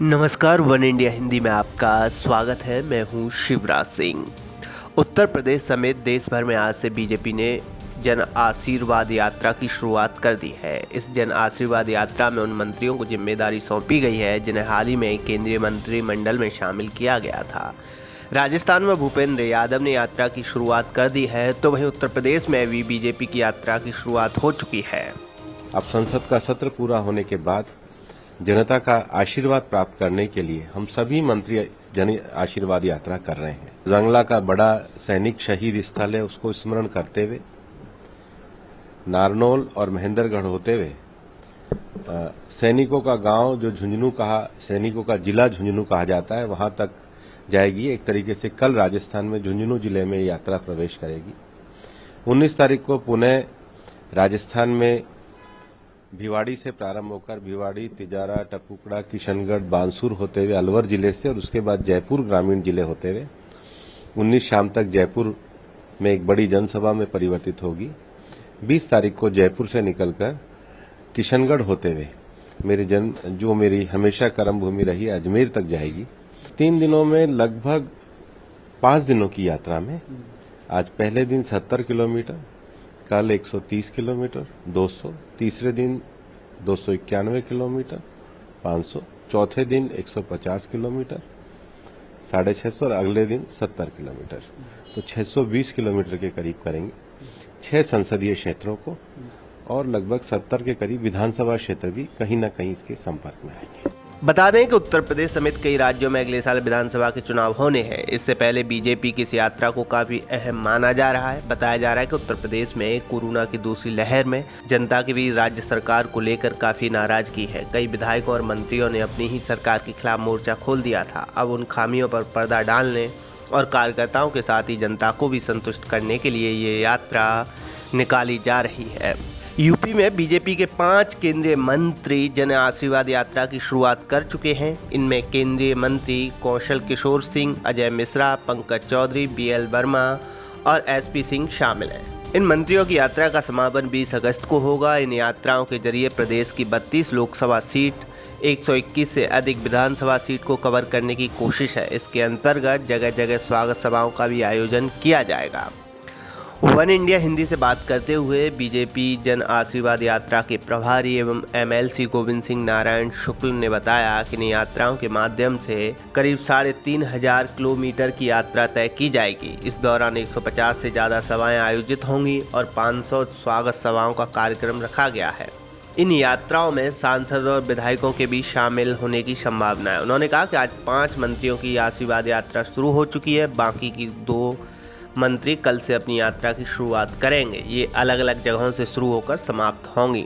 नमस्कार, one India Hindi में आपका स्वागत है। मैं हूं शिवराज सिंह। उत्तर प्रदेश समेत देश भर में आज से बीजेपी ने जन आशीर्वाद यात्रा की शुरुआत कर दी है। इस जन आशीर्वाद यात्रा में उन मंत्रियों को जिम्मेदारी सौंपी गई है जिन्हें हाल ही में केंद्रीय मंत्रिमंडल में शामिल किया गया था। राजस्थान में भूपेंद्र यादव ने यात्रा की शुरुआत कर दी है, तो वहीं उत्तर प्रदेश में भी बीजेपी की यात्रा की शुरुआत हो चुकी है। अब संसद का सत्र पूरा होने के बाद जनता का आशीर्वाद प्राप्त करने के लिए हम सभी मंत्री जन आशीर्वाद यात्रा कर रहे हैं। जंगला का बड़ा सैनिक शहीद स्थल है, उसको स्मरण करते हुए नारनौल और महेंद्रगढ़ होते हुए सैनिकों का गांव जो झुंझुनू सैनिकों का जिला झुंझुनू कहा जाता है, वहां तक जाएगी। एक तरीके से कल राजस्थान में झुंझुनू जिले में यात्रा प्रवेश करेगी। 19 तारीख को पुनः राजस्थान में भिवाड़ी से प्रारंभ होकर भिवाड़ी, तिजारा, टपुकड़ा, किशनगढ़, बांसुर होते हुए अलवर जिले से और उसके बाद जयपुर ग्रामीण जिले होते हुए 19 शाम तक जयपुर में एक बड़ी जनसभा में परिवर्तित होगी। 20 तारीख को जयपुर से निकलकर किशनगढ़ होते हुए मेरी हमेशा कर्म भूमि रही अजमेर तक जाएगी। 3 दिनों में लगभग 5 दिनों की यात्रा में आज पहले दिन 70 किलोमीटर, कल 130 किलोमीटर, 200, तीसरे दिन 291 किलोमीटर, 500, चौथे दिन 150 किलोमीटर, 650 और अगले दिन 70 किलोमीटर, तो 620 किलोमीटर के करीब करेंगे 6 संसदीय क्षेत्रों को, और लगभग 70 के करीब विधानसभा क्षेत्र भी कहीं न कहीं इसके संपर्क में आएंगे। बता दें कि उत्तर प्रदेश समेत कई राज्यों में अगले साल विधानसभा के चुनाव होने हैं। इससे पहले बीजेपी की इस यात्रा को काफी अहम माना जा रहा है। बताया जा रहा है कि उत्तर प्रदेश में कोरोना की दूसरी लहर में जनता के बीच राज्य सरकार को लेकर काफी नाराजगी है। कई विधायकों और मंत्रियों ने अपनी ही सरकार के खिलाफ मोर्चा खोल दिया था। अब उन खामियों पर पर्दा डालने और कार्यकर्ताओं के साथ ही जनता को भी संतुष्ट करने के लिए ये यात्रा निकाली जा रही है। यूपी में बीजेपी के 5 केंद्रीय मंत्री जन आशीर्वाद यात्रा की शुरुआत कर चुके हैं। इनमें केंद्रीय मंत्री कौशल किशोर सिंह, अजय मिश्रा, पंकज चौधरी, BL वर्मा और SP सिंह शामिल हैं। इन मंत्रियों की यात्रा का समापन 20 अगस्त को होगा। इन यात्राओं के जरिए प्रदेश की 32 लोकसभा सीट, 121 से अधिक विधानसभा सीट को कवर करने की कोशिश है। इसके अंतर्गत जगह जगह स्वागत सभाओं का भी आयोजन किया जाएगा। वन इंडिया हिंदी से बात करते हुए बीजेपी जन आशीर्वाद यात्रा के प्रभारी एवं MLC गोविंद सिंह नारायण शुक्ल ने बताया कि इन यात्राओं के माध्यम से करीब 3,500 किलोमीटर की यात्रा तय की जाएगी। इस दौरान 150 से ज़्यादा सभाएं आयोजित होंगी और 500 स्वागत सभाओं का कार्यक्रम रखा गया है। इन यात्राओं में सांसद और विधायकों के भी शामिल होने की संभावना है। उन्होंने कहा कि आज 5 मंत्रियों की आशीर्वाद यात्रा शुरू हो चुकी है। बाकी की 2 मंत्री कल से अपनी यात्रा की शुरुआत करेंगे। ये अलग अलग जगहों से शुरू होकर समाप्त होंगी।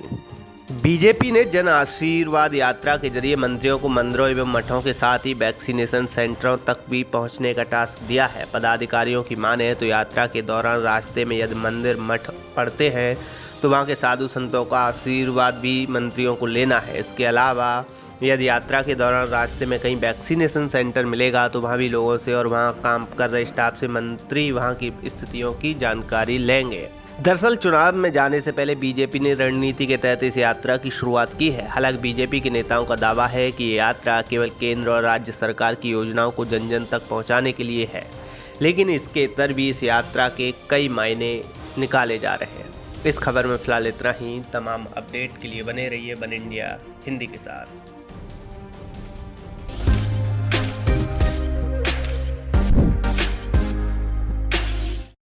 बीजेपी ने जन आशीर्वाद यात्रा के जरिए मंत्रियों को मंदिरों एवं मठों के साथ ही वैक्सीनेशन सेंटरों तक भी पहुंचने का टास्क दिया है। पदाधिकारियों की माने तो यात्रा के दौरान रास्ते में यदि मंदिर मठ पड़ते हैं तो वहां के साधु संतों का आशीर्वाद भी मंत्रियों को लेना है। इसके अलावा यदि यात्रा के दौरान रास्ते में कहीं वैक्सीनेशन सेंटर मिलेगा तो वहां भी लोगों से और वहां काम कर रहे स्टाफ से मंत्री वहां की स्थितियों की जानकारी लेंगे। दरअसल चुनाव में जाने से पहले बीजेपी ने रणनीति के तहत इस यात्रा की शुरुआत की है। हालांकि बीजेपी के नेताओं का दावा है कि ये यात्रा केवल केंद्र और राज्य सरकार की योजनाओं को जन जन तक पहुँचाने के लिए है, लेकिन इसके इतर भी इस यात्रा के कई मायने निकाले जा रहे हैं। इस खबर में फिलहाल इतना ही। तमाम अपडेट के लिए बने रहिए वन इंडिया हिंदी के साथ।